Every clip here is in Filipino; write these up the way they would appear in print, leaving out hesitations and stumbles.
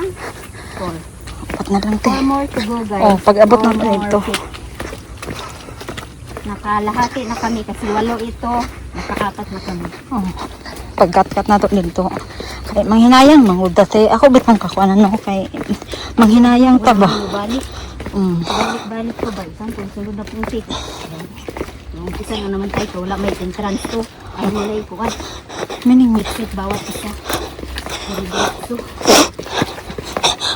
lang. 4. Apat na lang, te. 4 more to go, guys. Oh, pag abot 4 natin more ito. hit. Nakalahati na kami kasi 8 ito. Nakakapat na kami. Oh. Pagkat-kat na to dito. Kay manghinayang, manguda, te. Ako bitang kakuanan no. Kay manghinayang ta ba? Balik. Mm. Balik ko ba? Isang sunod na putik. Yung isa na naman tayo. Wala may entrance to. Ay, nilay ko. Meaning, Sit bawat isa. So,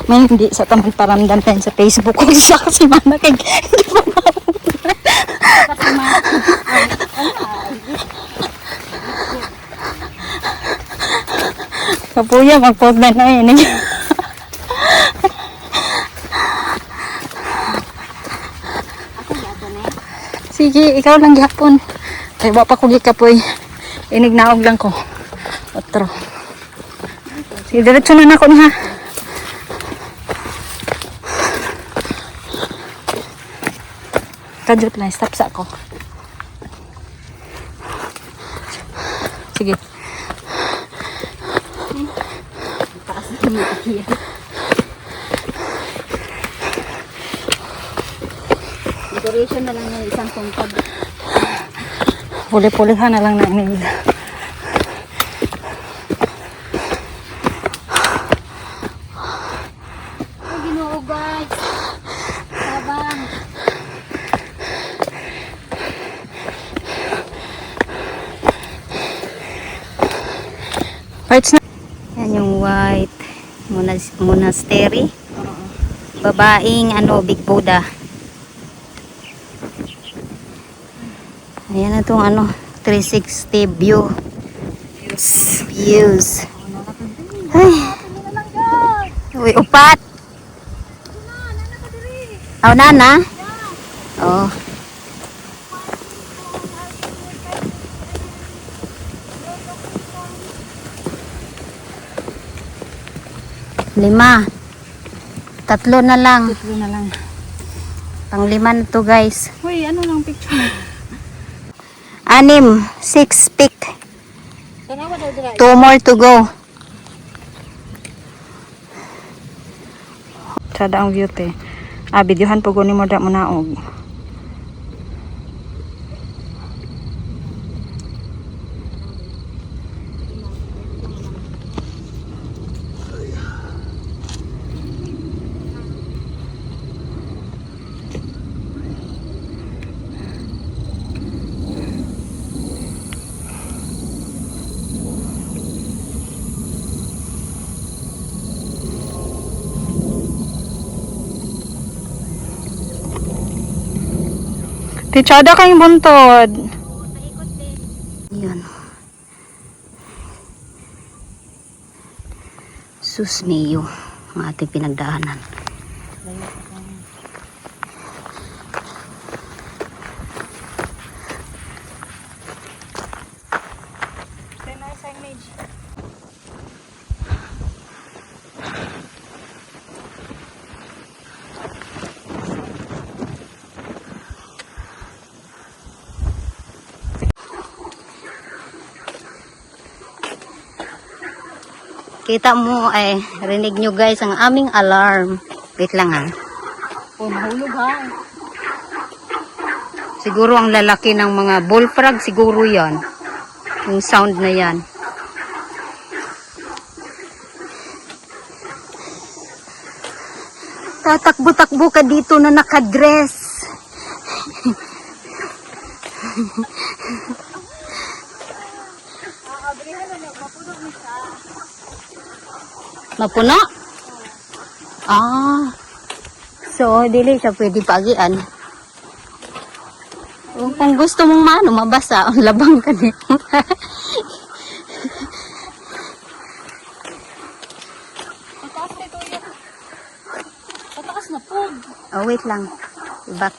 may hindi sa tamang paramdam tayo sa Facebook kung siya kasi mana kay hindi pa kasi kapuya mag-post na yun. Sige, ikaw lang gihapon. Kay wa pa ko gikapoy. Inignaog lang ko. Otro. Sige, diretso na nako ni ha. Kadjot lang, stop sa ako. Sige. taas na tumitikir. Decoration na lang yung isang tungkod. Puli-pulihan na lang na need. Ay, Ginoo, guys. Sabang. Parts na. Yan yung white monastery. Babaeng Big Buddha. Ayan na itong 360 view. Views. Ay. Uy, upat. Oh, nana? Oh. Lima. 3 na lang. Ito na lang. Pang 5 na to, guys. Uy, ano lang picture? 6 pick. 2 more to go. Sada ang view te. Videohan po ni mo da mo naog. Tichada kayong buntod. Yan. Susmiyo. Ang ating pinagdaanan. Kita mo rinig nyo guys ang aming alarm. Wait lang ha. Oh, mahulog ha. Siguro ang lalaki ng mga bullfrog siguro yan. Yung sound na yan. Tatakbo-takbo ka dito na nakadress. Mapuno? So, dili siya pwede pagian. Kung gusto mong mabasa, labang ka dito. Patakas na po. Oh, wait lang. Back.